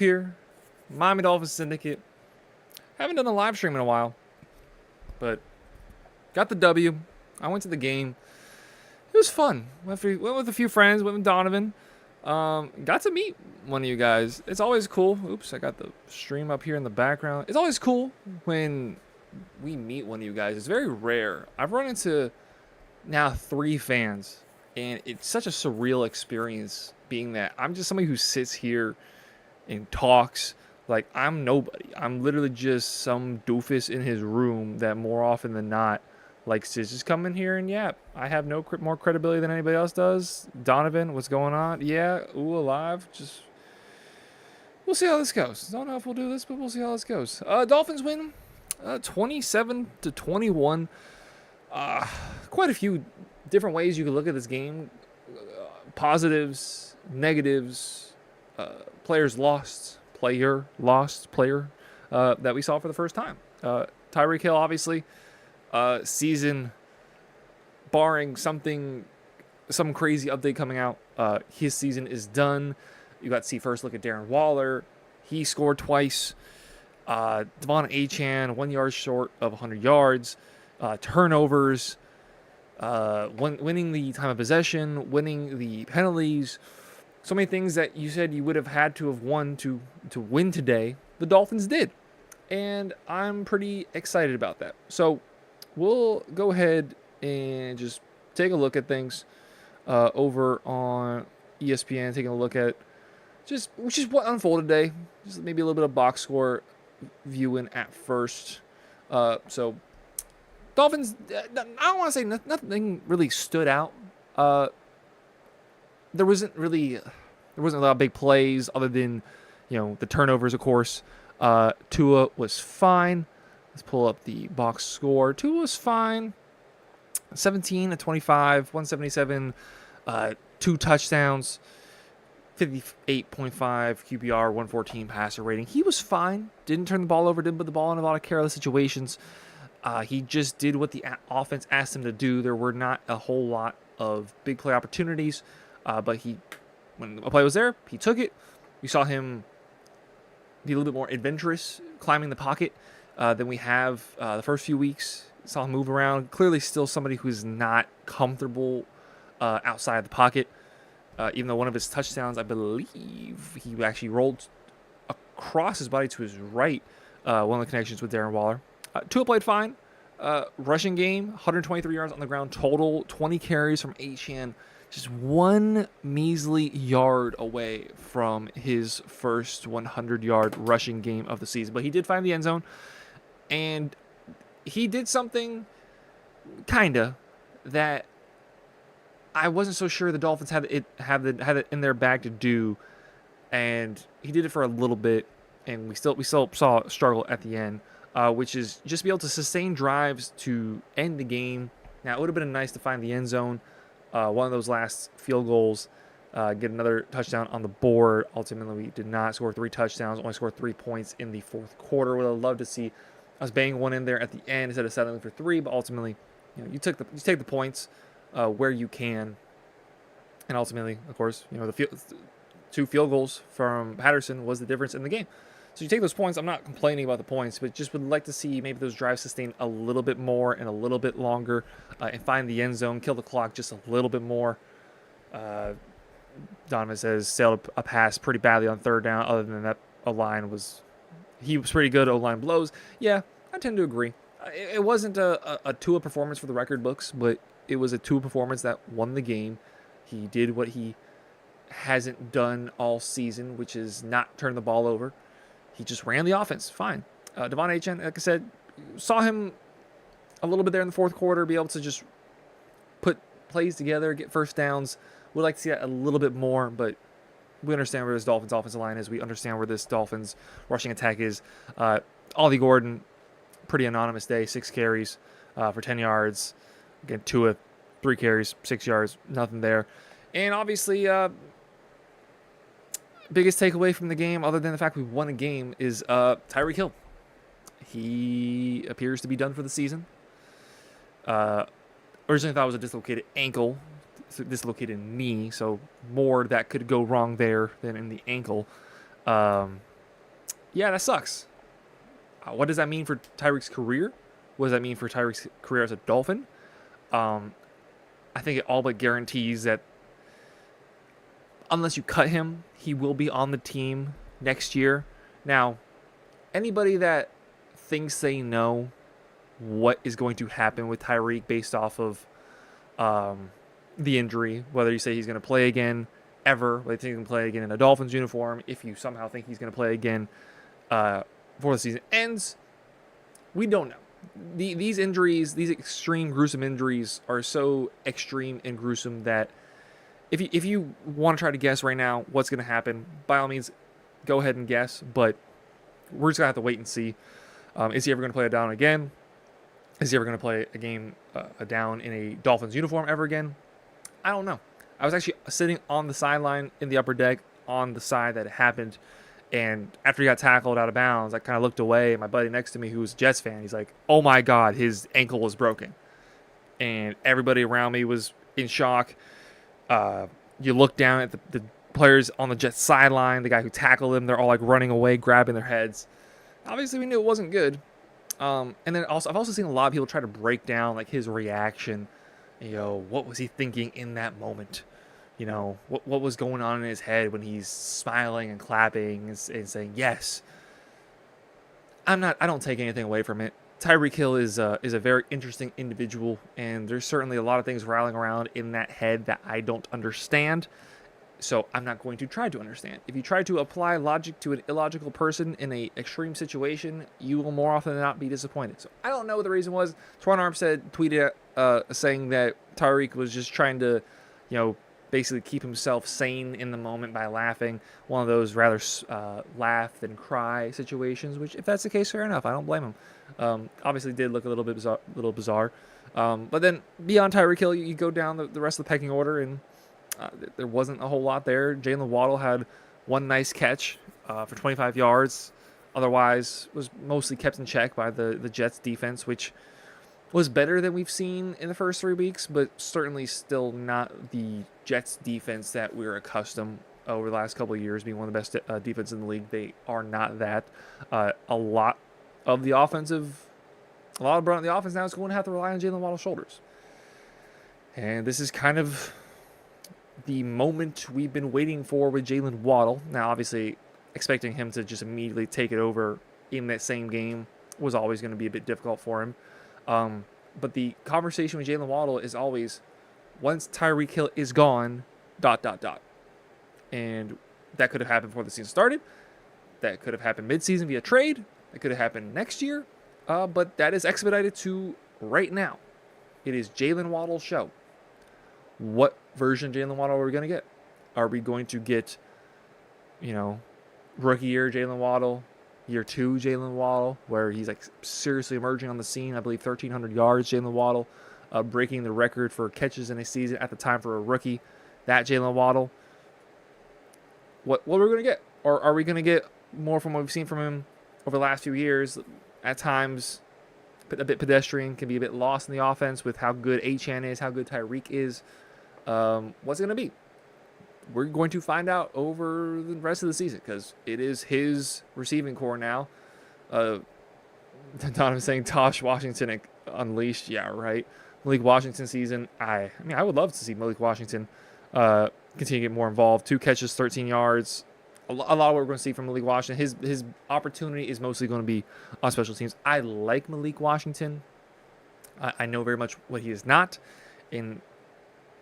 here, Miami Dolphins Syndicate. Haven't done a live stream in a while, but got the W. I went to the game. It was fun. Went with a few friends. Went with Donovan. Got to meet one of you guys. It's always cool. Oops, I got the stream up here in the background. It's always cool when we meet one of you guys. It's very rare. I've run into now 3 fans, and it's such a surreal experience being that I'm just somebody who sits here and talks like I'm nobody. I'm literally just some doofus in his room that more often than not likes to just come in here and yap. I have no more credibility than anybody else does. Donovan, what's going on? Yeah, ooh, alive. Just we'll see how this goes. Don't know if we'll do this, but we'll see how this goes. Dolphins win 27-21. Quite a few different ways you could look at this game. Positives, negatives, players lost, player that we saw for the first time. Tyreek Hill, obviously, season barring some crazy update coming out, his season is done. You got to see first look at Darren Waller. He scored twice. Devon Achane, 1 yard short of 100 yards. Turnovers. Winning the time of possession, winning the penalties. So many things that you said you would have had to have won to win today, the Dolphins did. And I'm pretty excited about that. So we'll go ahead and just take a look at things over on ESPN, taking a look at just what unfolded today. Just maybe a little bit of box score viewing at first. So Dolphins, I don't want to say nothing really stood out. There wasn't a lot of big plays other than, the turnovers, of course. Tua was fine. Let's pull up the box score. Tua was fine. 17-25, 177, 2 touchdowns, 58.5 QBR, 114 passer rating. He was fine. Didn't turn the ball over. Didn't put the ball in a lot of careless situations. He just did what the offense asked him to do. There were not a whole lot of big play opportunities, but when a play was there, he took it. We saw him be a little bit more adventurous, climbing the pocket than we have the first few weeks. Saw him move around. Clearly still somebody who's not comfortable outside the pocket, even though one of his touchdowns, I believe, he actually rolled across his body to his right, one of the connections with Darren Waller. Tua played fine. Rushing game, 123 yards on the ground total, 20 carries from Achane. Just 1 measly yard away from his first 100-yard rushing game of the season. But he did find the end zone, and he did something, kinda, that I wasn't so sure the Dolphins had it in their bag to do, and he did it for a little bit, and we still saw a struggle at the end. Which is just be able to sustain drives to end the game. Now, it would have been nice to find the end zone, one of those last field goals, get another touchdown on the board. Ultimately, we did not score 3 touchdowns, only scored 3 points in the fourth quarter. Would have loved to see us bang one in there at the end instead of settling for 3, but ultimately, you take the points where you can. And ultimately, of course, the 2 field goals from Patterson was the difference in the game. So you take those points. I'm not complaining about the points, but just would like to see maybe those drives sustain a little bit more and a little bit longer, and find the end zone, kill the clock just a little bit more. Donovan says sailed a pass pretty badly on 3rd down. Other than that, he was pretty good. O-line blows. Yeah, I tend to agree. It wasn't a Tua performance for the record books, but it was a Tua performance that won the game. He did what he hasn't done all season, which is not turn the ball over. He just ran the offense. Fine. Devon Achane, like I said, saw him a little bit there in the fourth quarter, be able to just put plays together, get first downs. We'd like to see that a little bit more, but we understand where this Dolphins offensive line is. We understand where this Dolphins rushing attack is. Ollie Gordon, pretty anonymous day, 6 carries for 10 yards. Again, Tua, 3 carries, 6 yards, nothing there. And obviously, biggest takeaway from the game, other than the fact we won a game, is Tyreek Hill. He appears to be done for the season. Originally thought it was a dislocated ankle, dislocated knee, so more that could go wrong there than in the ankle. Yeah, that sucks. What does that mean for Tyreek's career? What does that mean for Tyreek's career as a Dolphin? Um, I think it all but guarantees that unless you cut him, he will be on the team next year. Now, anybody that thinks they know what is going to happen with Tyreek based off of the injury, whether you say he's going to play again ever, whether you think he's going to play again in a Dolphins uniform, if you somehow think he's going to play again before the season ends, we don't know. These injuries, these extreme, gruesome injuries are so extreme and gruesome that if you want to try to guess right now what's going to happen, by all means, go ahead and guess, but we're just going to have to wait and see. Is he ever going to play a down again? Is he ever going to play a game a down in a Dolphins uniform ever again? I don't know. I was actually sitting on the sideline in the upper deck on the side that it happened, and after he got tackled out of bounds, I kind of looked away, and my buddy next to me, who's a Jets fan, he's like, oh my God, his ankle was broken. And everybody around me was in shock. You look down at the players on the Jets sideline, the guy who tackled him, they're all like running away, grabbing their heads. Obviously, we knew it wasn't good. And then also, I've also seen a lot of people try to break down like his reaction. What was he thinking in that moment? What was going on in his head when he's smiling and clapping and saying yes. I don't take anything away from it. Tyreek Hill is a very interesting individual, and there's certainly a lot of things rattling around in that head that I don't understand. So I'm not going to try to understand. If you try to apply logic to an illogical person in an extreme situation, you will more often than not be disappointed. So I don't know what the reason was. Twan Armstead tweeted saying that Tyreek was just trying to, basically keep himself sane in the moment by laughing. One of those rather laugh than cry situations, which if that's the case, fair enough. I don't blame him. Obviously did look a little bit bizarre. But then beyond Tyreek Hill, you go down the rest of the pecking order, and there wasn't a whole lot there. Jalen Waddle had one nice catch for 25 yards. Otherwise, was mostly kept in check by the Jets defense, which was better than we've seen in the first 3 weeks, but certainly still not the Jets defense that we're accustomed over the last couple of years, being one of the best defenses in the league. They are not that. A lot of the offense now is going to have to rely on Jalen Waddle's shoulders. And this is kind of the moment we've been waiting for with Jalen Waddle. Now, obviously, expecting him to just immediately take it over in that same game was always going to be a bit difficult for him. But the conversation with Jalen Waddle is always, once Tyreek Hill is gone, ... And that could have happened before the season started. That could have happened mid-season via trade. That could have happened next year. But that is expedited to right now. It is Jalen Waddle's show. What version of Jalen Waddle are we going to get? Are we going to get, rookie year Jalen Waddle, year 2 Jalen Waddle, where he's like seriously emerging on the scene? I believe 1,300 yards Jalen Waddle, breaking the record for catches in a season at the time for a rookie. That Jalen Waddle. What are we going to get? Or are we going to get more from what we've seen from him over the last few years? At times, a bit pedestrian, can be a bit lost in the offense with how good Achane is, how good Tyreek is. What's it going to be? We're going to find out over the rest of the season because it is his receiving core now. Donovan saying Tosh Washington unleashed. Yeah, right. Malik Washington season. I would love to see Malik Washington continue to get more involved. 2 catches, 13 yards. A lot of what we're going to see from Malik Washington. His opportunity is mostly going to be on special teams. I like Malik Washington. I know very much what he is not. And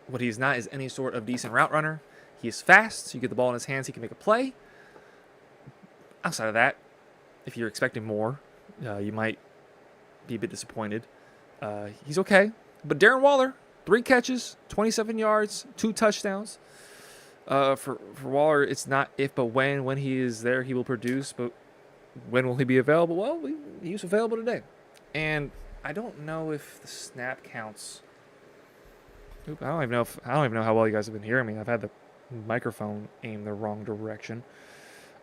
what he is not is any sort of decent route runner. He is fast, so you get the ball in his hands, he can make a play. Outside of that, if you're expecting more, you might be a bit disappointed. He's okay. But Darren Waller, 3 catches, 27 yards, 2 touchdowns. For Waller, it's not if but when. When he is there, he will produce. But when will he be available? Well, he was available today. And I don't know if the snap counts. I don't even know how well you guys have been hearing me. I've had the microphone aimed the wrong direction.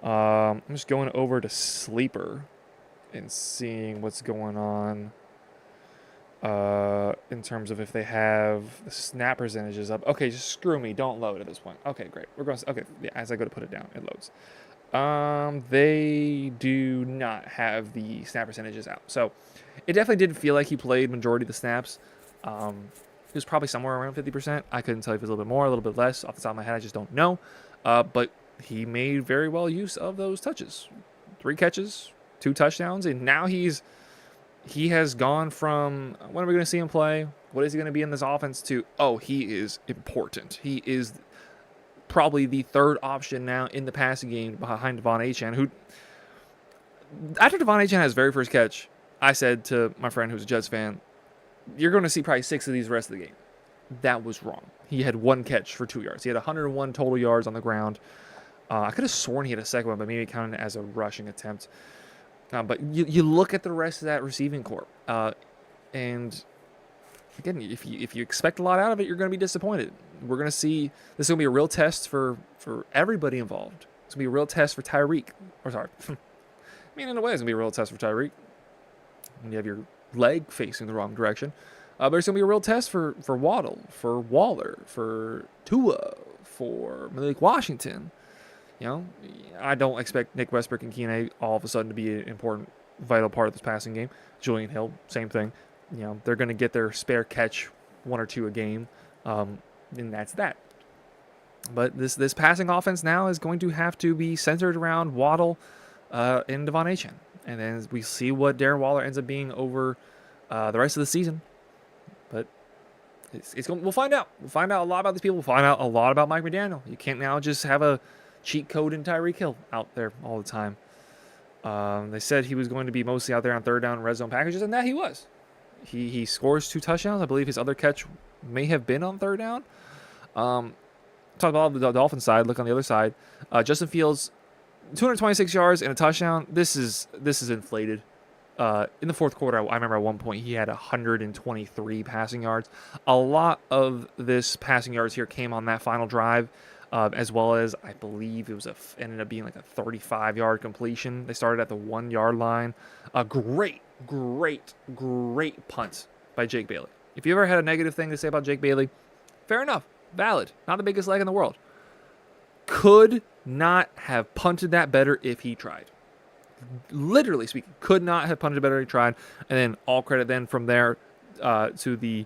I'm just going over to Sleeper and seeing what's going on in terms of if they have the snap percentages up. Okay, just screw me. Don't load at this point. Okay, great. Okay, yeah, as I go to put it down, it loads. They do not have the snap percentages out. So it definitely didn't feel like he played majority of the snaps. It was probably somewhere around 50%. I couldn't tell you if it was a little bit more, a little bit less. Off the top of my head, I just don't know. But he made very well use of those touches. 3 catches, 2 touchdowns, and now he has gone from, when are we going to see him play? What is he going to be in this offense to, oh, he is important. He is probably the 3rd option now in the passing game behind Devon Achane, who, after Devon Achane had his very first catch, I said to my friend who's a Jets fan, you're going to see probably 6 of these the rest of the game. That was wrong. He had 1 catch for 2 yards. He had 101 total yards on the ground. I could have sworn he had a second one, but maybe it counted as a rushing attempt. But you look at the rest of that receiving corps, and again, if you expect a lot out of it, you're going to be disappointed. We're going to see this is going to be a real test for everybody involved. It's going to be a real test for Tyreek. Or sorry, I mean, in a way, it's going to be a real test for Tyreek. When you have your leg facing the wrong direction. But it's going to be a real test for Waddle, for Waller, for Tua, for Malik Washington. You know, I don't expect Nick Westbrook and Keenan all of a sudden to be an important, vital part of this passing game. Julian Hill, same thing. You know, they're going to get their spare catch, 1 or 2 a game, and that's that. But this passing offense now is going to have to be centered around Waddle and Devon Achane. And then we see what Darren Waller ends up being over the rest of the season. But we'll find out. We'll find out a lot about these people. We'll find out a lot about Mike McDaniel. You can't now just have a cheat code in Tyreek Hill out there all the time. They said he was going to be mostly out there on 3rd down red zone packages, and that he was. He scores 2 touchdowns. I believe his other catch may have been on 3rd down. Talk about the Dolphins side. Look on the other side. Justin Fields, 226 yards and a touchdown. This is inflated. In the 4th quarter, I remember at one point he had 123 passing yards. A lot of this passing yards here came on that final drive, as well as I believe it was ended up being like a 35-yard completion. They started at the 1-yard line. A great punt by Jake Bailey. If you ever had a negative thing to say about Jake Bailey, fair enough, valid. Not the biggest leg in the world. Could not have punted that better if he tried. Literally speaking, could not have punted better if he tried. And then all credit then from there to the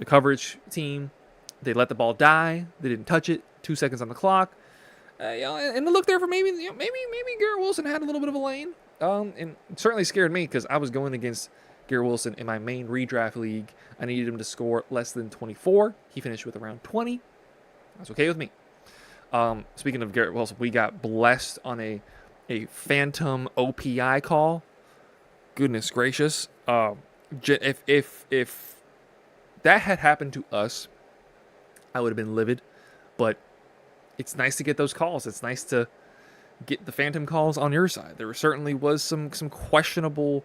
coverage team. They let the ball die. They didn't touch it. 2 seconds on the clock. And the look there for maybe Garrett Wilson had a little bit of a lane. And it certainly scared me because I was going against Garrett Wilson in my main redraft league. I needed him to score less than 24. He finished with around 20. That's okay with me. Speaking of Garrett Wilson, we got blessed on a phantom OPI call. Goodness gracious. If that had happened to us, I would have been livid. But it's nice to get those calls. It's nice to get the phantom calls on your side. There certainly was some questionable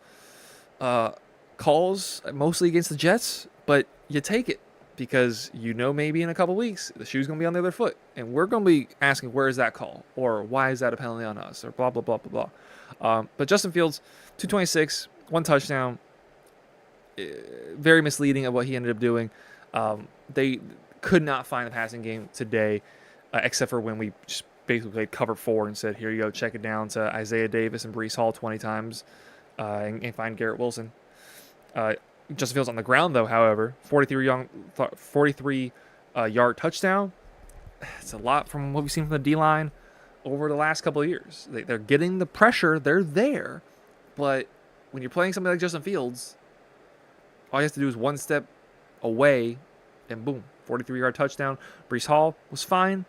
calls, mostly against the Jets, but you take it because maybe in a couple weeks the shoe's going to be on the other foot, and we're going to be asking where is that call, or why is that a penalty on us, or blah blah blah blah blah. But Justin Fields, 226, 1 touchdown, very misleading of what he ended up doing. They could not find the passing game today, except for when we just basically played cover 4 and said, here you go, check it down to Isaiah Davis and Breece Hall 20 times and find Garrett Wilson. Justin Fields on the ground, though, however, 43-yard touchdown. It's a lot from what we've seen from the D-line over the last couple of years. They're getting the pressure. They're there. But when you're playing somebody like Justin Fields, all you have to do is 1 step away, and boom, 43-yard touchdown. Breece Hall was fine.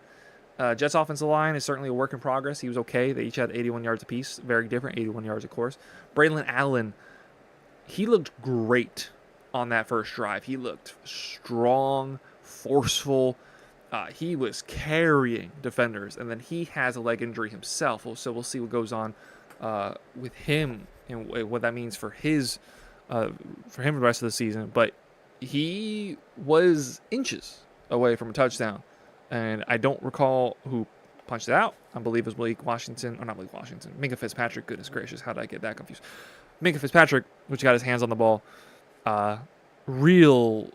Jets' offensive line is certainly a work in progress. He was okay. They each had 81 yards apiece. Very different, 81 yards, of course. Braylon Allen, he looked great on that first drive. He looked strong, forceful. He was carrying defenders, and then he has a leg injury himself. So we'll see what goes on with him and what that means for him for the rest of the season. But he was inches away from a touchdown, and I don't recall who punched it out. I believe it was Minkah Fitzpatrick. Goodness gracious, how did I get that confused? Minkah Fitzpatrick, which got his hands on the ball. Real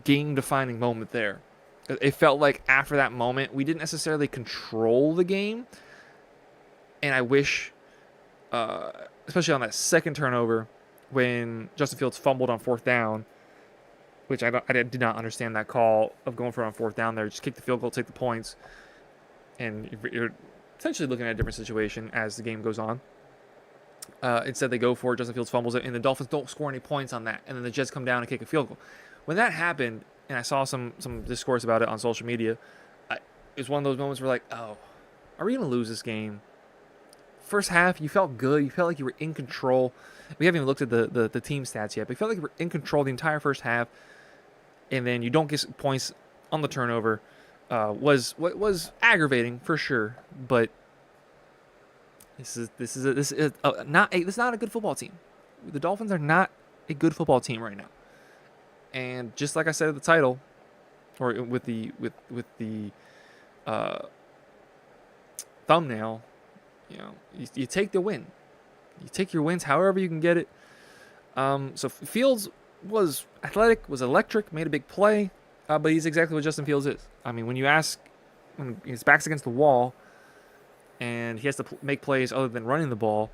game-defining moment there. It felt like after that moment, we didn't necessarily control the game, And I wish, especially on that second turnover, when Justin Fields fumbled on fourth down, which I did not understand that call of going for it on fourth down there. Just kick the field goal, take the points, and you're essentially looking at a different situation as the game goes on. Instead, they go for it. Justin Fields fumbles it, and the Dolphins don't score any points on that. And then the Jets come down and kick a field goal. When that happened, and I saw some discourse about it on social media, it was one of those moments where like, oh, are we going to lose this game? First half, you felt good. You felt like you were in control. We haven't even looked at the team stats yet, but you felt like you were in control the entire first half. And then you don't get points on the turnover. Was aggravating for sure, but this is not a good football team. The Dolphins are not a good football team right now. And just like I said at the title, or with the thumbnail, you take the win. You take your wins however you can get it. So Fields was athletic, was electric, made a big play, but he's exactly what Justin Fields is. I mean, when his back's against the wall and he has to make plays other than running the ball,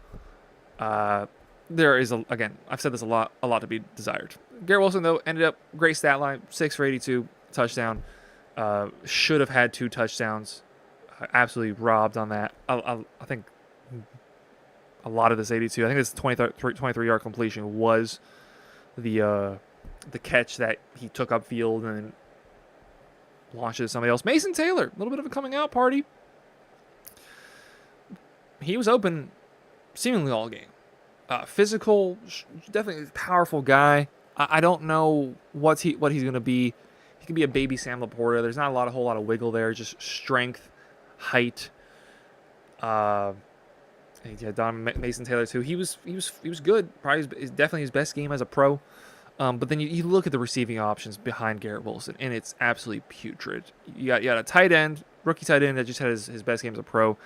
there is, again, I've said this a lot to be desired. Garrett Wilson, though, ended up great stat line, 6 for 82, touchdown. Should have had 2 touchdowns. Absolutely robbed on that. I think a lot of this 82, I think this 23-yard completion was the catch that he took upfield and launched it to somebody else. Mason Taylor, a little bit of a coming out party. He was open seemingly all game. Physical, definitely a powerful guy. I don't know what he's going to be. He could be a baby Sam Laporta. There's not a whole lot of wiggle there. Just strength, height. Donovan Mason Taylor too. He was good. Probably definitely his best game as a pro. But then you look at the receiving options behind Garrett Wilson, and it's absolutely putrid. You got a tight end, rookie tight end that just had his best game as a pro.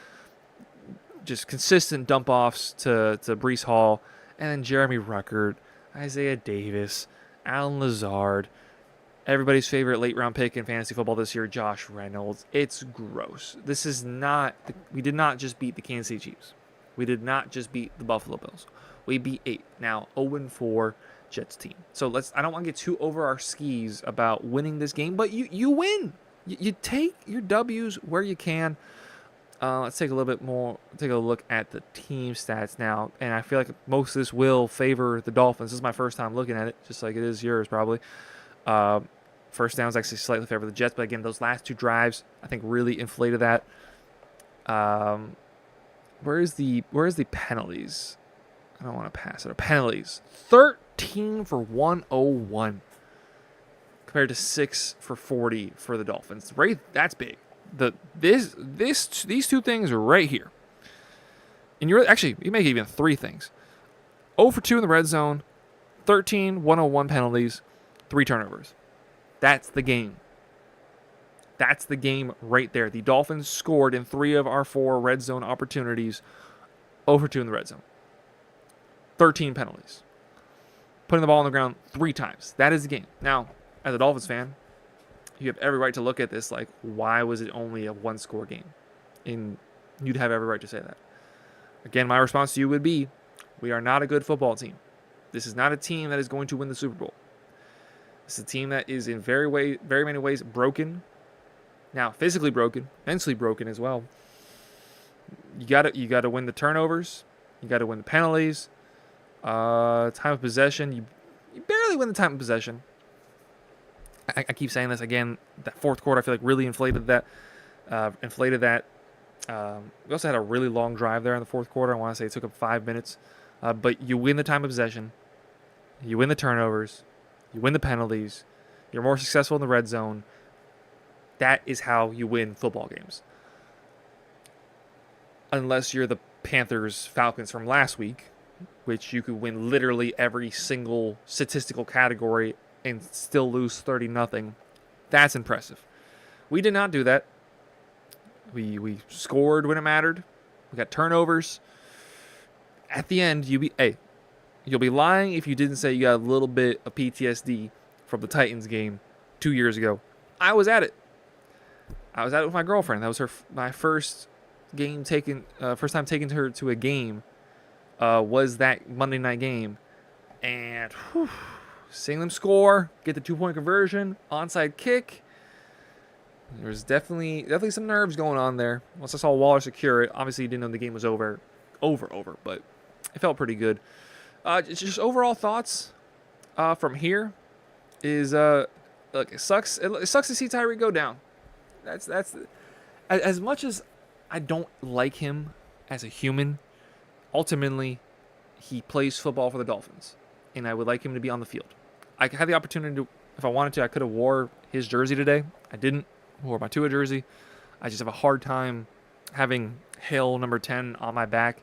Just consistent dump offs to Breece Hall, and then Jeremy Ruckert, Isaiah Davis, Alan Lazard, everybody's favorite late round pick in fantasy football this year, Josh Reynolds. It's gross. This is not. We did not just beat the Kansas City Chiefs. We did not just beat the Buffalo Bills. We beat 8. Now 0-4 Jets team. So I don't want to get too over our skis about winning this game, but you win. You take your W's where you can. Let's take a look at the team stats now, and I feel like most of this will favor the Dolphins. This is my first time looking at it, just like it is yours probably. First down is actually slightly favor the Jets, but again, those last 2 drives I think really inflated that. Where is the penalties? I don't want to pass it. Penalties. 13 for 101 compared to 6 for 40 for the Dolphins. Right, that's big. These 2 things are right here. And you make even 3 things. 0 for 2 in the red zone, 13 101 penalties, 3 turnovers. That's the game. That's the game right there. The Dolphins scored in 3 of our 4 red zone opportunities. 0 for 2 in the red zone. 13 penalties. Putting the ball on the ground 3 times. That is the game. Now, as a Dolphins fan, you have every right to look at this like, why was it only a 1-score game? And you'd have every right to say that. Again, my response to you would be, we are not a good football team. This is not a team that is going to win the Super Bowl. This is a team that is in very many ways broken. Now, physically broken, mentally broken as well. You got to win the turnovers. You got to win the penalties. Time of possession. You barely win the time of possession. I keep saying this again. That fourth quarter, I feel like really inflated that. We also had a really long drive there in the fourth quarter. I want to say it took up 5 minutes. But you win the time of possession. You win the turnovers. You win the penalties. You're more successful in the red zone. That is how you win football games. Unless you're the Panthers-Falcons from last week, which you could win literally every single statistical category and still lose 30-0. That's impressive. We did not do that. We scored when it mattered. We got turnovers. At the end, you'll be lying if you didn't say you got a little bit of PTSD from the Titans game 2 years ago. I was at it. I was at it with my girlfriend. That was my first first time taking her to a game was that Monday night game, and seeing them score, get the 2-point conversion, onside kick. There's definitely some nerves going on there. Once I saw Waller secure it, obviously didn't know the game was over, but it felt pretty good. Just overall thoughts from here is look, it sucks. It sucks to see Tyreek go down. That's as much as I don't like him as a human. Ultimately, he plays football for the Dolphins, and I would like him to be on the field. I had the opportunity to, if I wanted to, I could have wore his jersey today. I didn't. I wore my Tua jersey. I just have a hard time having Hill number 10 on my back.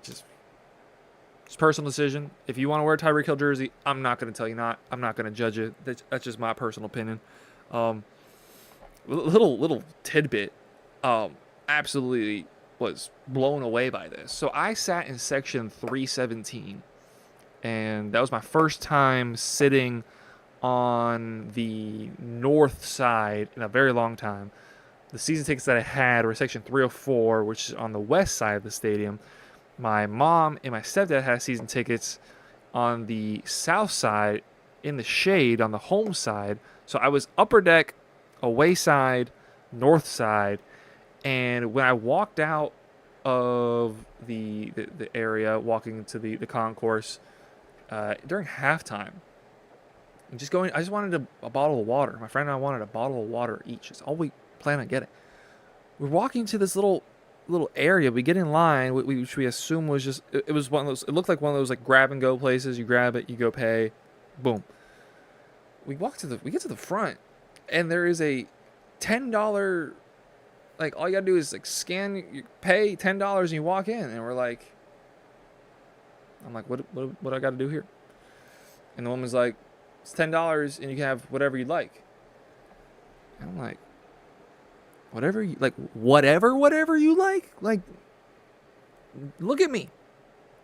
Just personal decision. If you want to wear a Tyreek Hill jersey, I'm not going to tell you not. I'm not going to judge it. That's just my personal opinion. Little tidbit. Absolutely was blown away by this. So I sat in section 317, and that was my first time sitting on the north side in a very long time. The season tickets that I had were section 304, which is on the west side of the stadium. My mom and my stepdad had season tickets on the south side in the shade on the home side. So I was upper deck, away side, north side. And when I walked out of the area, walking into the concourse during halftime, I just wanted a bottle of water. My friend and I wanted a bottle of water each. That's all we plan on getting. We're walking to this little area. We get in line, which we assume was just, it was one of those, it looked like one of those like grab and go places. You grab it, you go pay, boom. We get to the front, and there is a $10, like all you gotta do is like scan, you pay $10 and you walk in, and I'm like, what I gotta do here? And the woman's like, it's $10 and you can have whatever you'd like. And I'm like, whatever you like, look at me,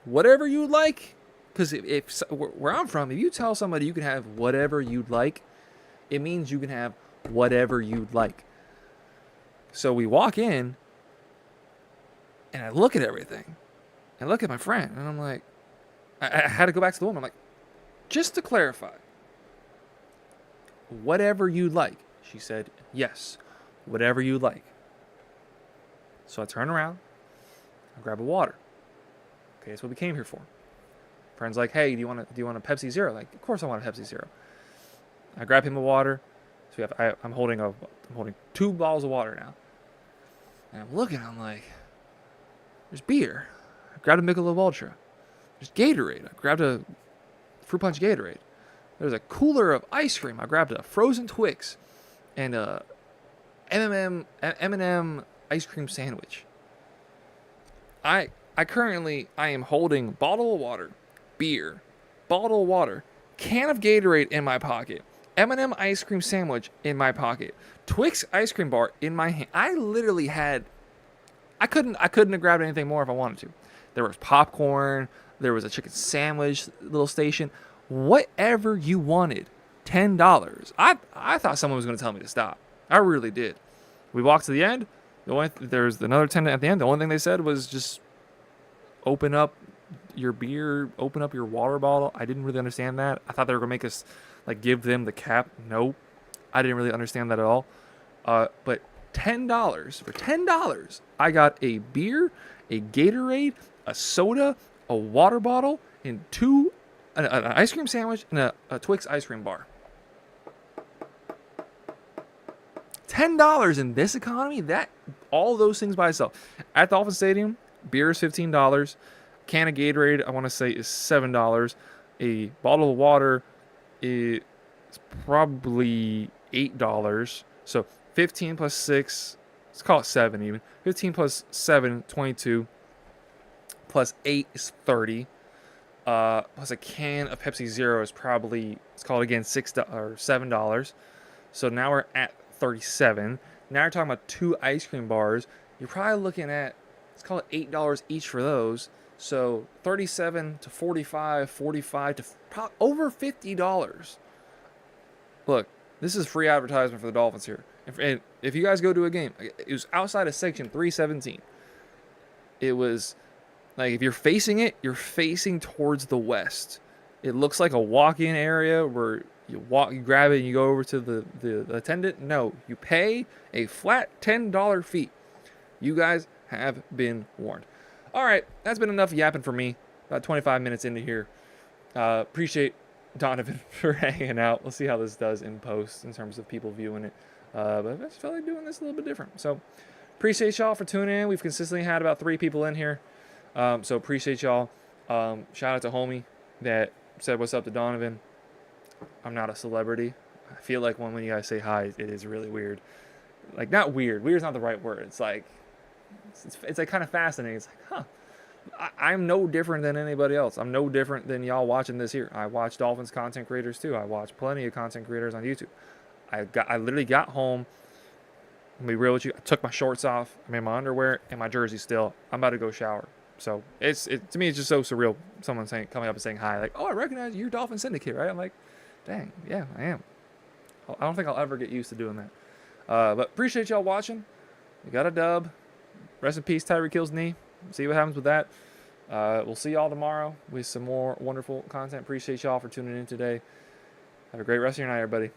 whatever you like. Because if where I'm from, if you tell somebody you can have whatever you'd like, it means you can have whatever you'd like. So we walk in, and I look at everything, and I look at my friend, and I'm like, I had to go back to the woman. I'm like, just to clarify, whatever you'd like. She said, yes, whatever you'd like. So I turn around, I grab a water. Okay, that's what we came here for. Friend's like, hey, do you want a Pepsi Zero? Like, of course I want a Pepsi Zero. I grab him a water. So I'm holding 2 bottles of water now. And I'm looking, I'm like, there's beer. I grabbed a Michelob Ultra. There's Gatorade. I grabbed a Fruit Punch Gatorade. There's a cooler of ice cream. I grabbed a frozen Twix and a M&M ice cream sandwich. I am holding bottle of water, beer, bottle of water, can of Gatorade in my pocket, M&M ice cream sandwich in my pocket, Twix ice cream bar in my hand. I literally had, I couldn't have grabbed anything more if I wanted to. There was popcorn, there was a chicken sandwich little station, whatever you wanted, $10. I thought someone was going to tell me to stop. I really did. We walked to the end. There's another attendant at the end. The only thing they said was just open up your beer, open up your water bottle. I didn't really understand that. I thought they were going to make us like give them the cap. Nope. I didn't really understand that at all. But $10, for $10, I got a beer, a Gatorade, a soda, a water bottle, and an ice cream sandwich, and a Twix ice cream bar. $10 in this economy, that all those things by itself. At the Dolphins Stadium, beer is $15. Can of Gatorade, I want to say, is $7. A bottle of water is probably $8. So 15 plus 6, let's call it 7 even. 15 plus 7, 22. Plus 8 is 30. Plus a can of Pepsi Zero is probably, let's call it again, $6 or $7. So now we're at 37. Now you're talking about 2 ice cream bars. You're probably looking at, let's call it $8 each for those. So 37 to 45, 45 to over $50. Look, this is free advertisement for the Dolphins here. And if you guys go to a game, it was outside of section 317. It was like if you're facing it, you're facing towards the west. It looks like a walk-in area where you grab it, and you go over to the attendant. No, you pay a flat $10 fee. You guys have been warned. All right, that's been enough yapping for me. About 25 minutes into here. Appreciate Donovan for hanging out. We'll see how this does in post in terms of people viewing it. But I just felt like doing this a little bit different. So appreciate y'all for tuning in. We've consistently had about 3 people in here. So appreciate y'all. Shout out to homie that said what's up to Donovan. I'm not a celebrity. I feel like when you guys say hi, it is really weird. Like, not weird. Weird's not the right word. It's like, it's like kind of fascinating. It's like, I'm no different than anybody else. I'm no different than y'all watching this here. I watch Dolphins content creators too. I watch plenty of content creators on YouTube. I literally got home. I'm gonna be real with you. I took my shorts off. I'm in my underwear and my jersey still. I'm about to go shower. So to me, it's just so surreal. Someone coming up and saying hi, like, oh, I recognize you, you're Dolphins Syndicate, right? I'm like, dang, yeah, I am. I don't think I'll ever get used to doing that. But appreciate y'all watching. We got a dub. Rest in peace, Tyreek Hill's knee. See what happens with that. We'll see y'all tomorrow with some more wonderful content. Appreciate y'all for tuning in today. Have a great rest of your night, everybody.